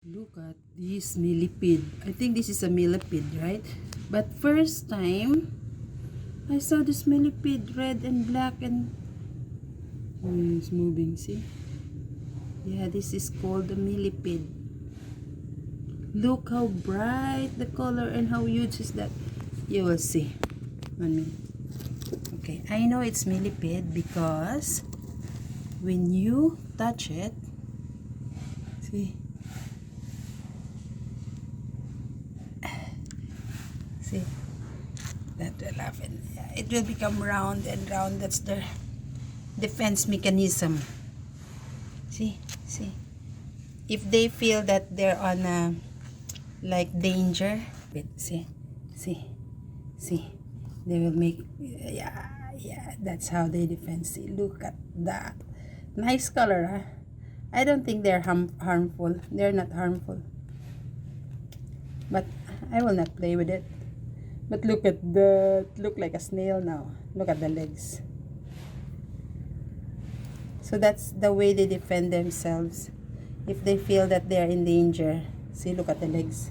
Look at this millipede. I think this is a millipede, right? But first time I saw this millipede, red and black, and it's moving. See? Yeah, this is called the millipede. Look how bright the color and how huge is that. You will see. 1 minute. Okay, I know it's millipede because when you touch it, see? See, that will happen. It will become round and round. That's the defense mechanism. See. If they feel that they're on a like danger, wait, see, they will make, yeah. That's how they defend. See, look at that, nice color, huh? I don't think they're harmful. They're not harmful, but I will not play with it. But look at look like a snail now. Look at the legs. So that's the way they defend themselves. If they feel that they are in danger. See, look at the legs.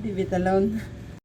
Leave it alone.